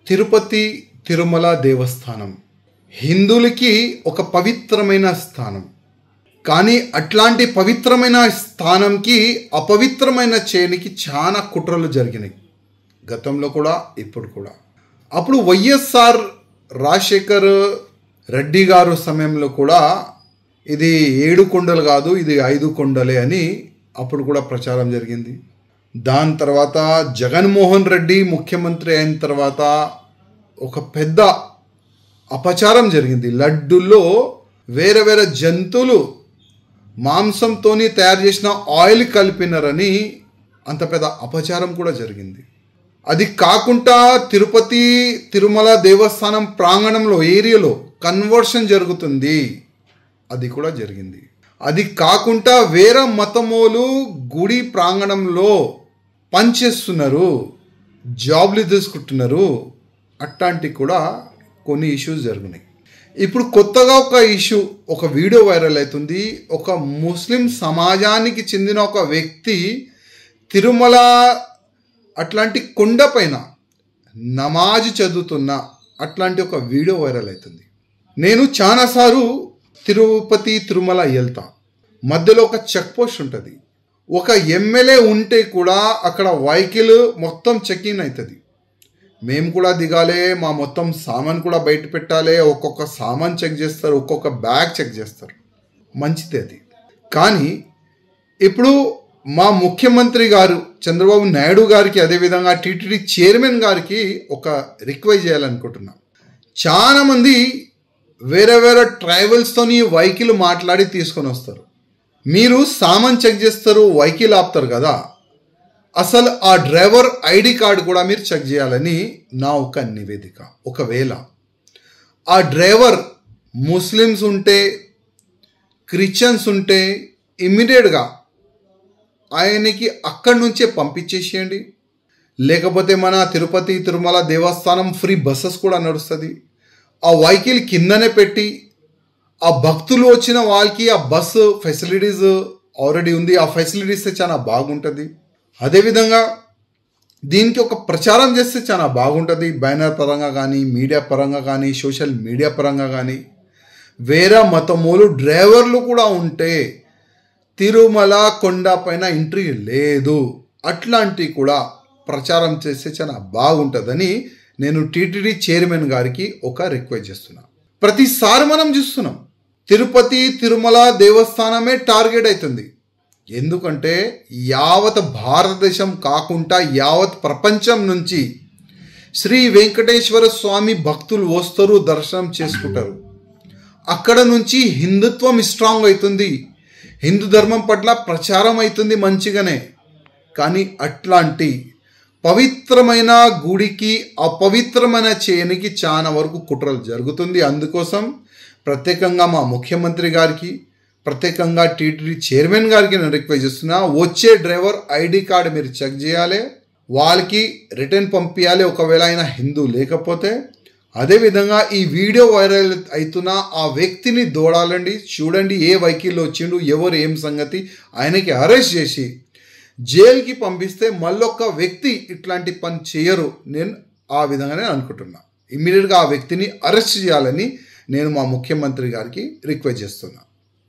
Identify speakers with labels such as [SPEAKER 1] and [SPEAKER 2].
[SPEAKER 1] తిరుపతి తిరుమల దేవస్థానం హిందువులకి ఒక పవిత్రమైన స్థానం. కానీ అట్లాంటి పవిత్రమైన స్థానంకి అపవిత్రమైన చేయనికి చాలా కుట్రలు జరిగినాయి, గతంలో కూడా ఇప్పుడు కూడా. అప్పుడు వైఎస్ఆర్ రాజశేఖర్ రెడ్డి గారు సమయంలో కూడా ఇది 7 కొండలు కాదు, ఇది 5 కొండలే అని అప్పుడు కూడా ప్రచారం జరిగింది. దాని తర్వాత జగన్మోహన్ రెడ్డి ముఖ్యమంత్రి అయిన తర్వాత ఒక పెద్ద అపచారం జరిగింది. లడ్డుల్లో వేరే వేరే జంతువులు మాంసంతో తయారు చేసిన ఆయిల్ కలిపినారని అంత పెద్ద అపచారం కూడా జరిగింది. అది కాకుండా తిరుపతి తిరుమల దేవస్థానం ప్రాంగణంలో ఏరియాలో కన్వర్షన్ జరుగుతుంది, అది కూడా జరిగింది. అది కాకుండా వేరే మతమోలు గుడి ప్రాంగణంలో పనిచేస్తున్నారు, జాబ్లు తీసుకుంటున్నారు, అట్లాంటి కూడా కొన్ని ఇష్యూస్ జరిగినాయి. ఇప్పుడు కొత్తగా ఒక ఇష్యూ, ఒక వీడియో వైరల్ అవుతుంది. ఒక ముస్లిం సమాజానికి చెందిన ఒక వ్యక్తి తిరుమల అట్లాంటి కొండపైన నమాజ్ చదువుతున్న అట్లాంటి ఒక వీడియో వైరల్ అవుతుంది. నేను చాలాసార్లు తిరుపతి తిరుమల వెళ్తా, మధ్యలో ఒక చెక్ పోస్ట్ ఉంటుంది. ఒక ఎమ్మెల్యే ఉంటే కూడా అక్కడ వెహికల్ మొత్తం చెక్-ఇన్ అవుతుంది. మేము కూడా దిగాలి, మా మొత్తం సామాన్ కూడా బయట పెట్టాలి. ఒక్కొక్క సామాన్ చెక్ చేస్తారు, ఒక్కొక్క బ్యాగ్ చెక్ చేస్తారు, మంచిది అది. కానీ ఇప్పుడు మా ముఖ్యమంత్రి గారు చంద్రబాబు నాయుడు గారికి, అదేవిధంగా టీటీడీ చైర్మన్ గారికి ఒక రిక్వెస్ట్ చేయాలనుకుంటున్నాం. చాలామంది వేరే వేరే ట్రావెల్స్తోని వెహికల్ మాట్లాడి తీసుకొని వస్తారు. మీరు సామాన్ చెక్ చేస్తారు, వెహికల్ ఆపుతారు కదా, అసలు ఆ డ్రైవర్ ఐడి కార్డు కూడా మీరు చెక్ చేయాలని నా ఒక నివేదిక. ఒకవేళ ఆ డ్రైవర్ ముస్లిమ్స్ ఉంటే, క్రిస్టియన్స్ ఉంటే ఇమ్మీడియట్గా ఆయనకి అక్కడి నుంచే పంపించేసేయండి. లేకపోతే మన తిరుపతి తిరుమల దేవస్థానం ఫ్రీ బస్సెస్ కూడా నడుస్తుంది. ఆ వెహికల్ కిందనే పెట్టి ఆ భక్తులు వచ్చిన వాళ్ళకి ఆ బస్సు ఫెసిలిటీస్ ఆల్రెడీ ఉంది, ఆ ఫెసిలిటీస్ చాలా బాగుంటుంది. అదేవిధంగా దీనికి ఒక ప్రచారం చేస్తే చాలా బాగుంటుంది. బ్యానర్ పరంగా కానీ, మీడియా పరంగా కానీ, సోషల్ మీడియా పరంగా కానీ. వేరే మతమూలు డ్రైవర్లు కూడా ఉంటే తిరుమల కొండ పైన ఎంట్రీ లేదు, అట్లాంటివి కూడా ప్రచారం చేస్తే చాలా బాగుంటుందని నేను టీటీడీ చైర్మన్ గారికి ఒక రిక్వెస్ట్ చేస్తున్నా. ప్రతిసారి మనం చూస్తున్నాం తిరుపతి తిరుమల దేవస్థానమే టార్గెట్ అవుతుంది. ఎందుకంటే యావత్ భారతదేశం కాకుండా యావత్ ప్రపంచం నుంచి శ్రీ వెంకటేశ్వర స్వామి భక్తులు వస్తారు, దర్శనం చేసుకుంటారు. అక్కడ నుంచి హిందుత్వం స్ట్రాంగ్ అవుతుంది, హిందూ ధర్మం పట్ల ప్రచారం అవుతుంది మంచిగానే. కానీ అట్లాంటి పవిత్రమైన గుడికి అపవిత్రమైన చేయనికి చాలా వరకు కుట్రలు జరుగుతుంది. అందుకోసం ప్రత్యేకంగా మా ముఖ్యమంత్రి గారికి, ప్రత్యేకంగా టీటీడీ చైర్మన్ గారికి నేను రిక్వెస్ట్ చేస్తున్నా, వచ్చే డ్రైవర్ ఐడి కార్డు మీరు చెక్ చేయాలి, వాళ్ళకి రిటర్న్ పంపించాలి ఒకవేళ ఆయన హిందూ లేకపోతే. అదేవిధంగా ఈ వీడియో వైరల్ అవుతున్న ఆ వ్యక్తిని దూడాలండి, చూడండి ఏ వెహికల్లో వచ్చిండు, ఎవరు ఏం సంగతి, ఆయనకి అరెస్ట్ చేసి జైలుకి పంపిస్తే మళ్ళొక్క వ్యక్తి ఇట్లాంటి పని చేయరు. నేను ఆ విధంగానే అనుకుంటున్నా. ఇమ్మీడియట్గా ఆ వ్యక్తిని అరెస్ట్ చేయాలని నేను మా ముఖ్యమంత్రి గారికి రిక్వెస్ట్ చేస్తున్నా.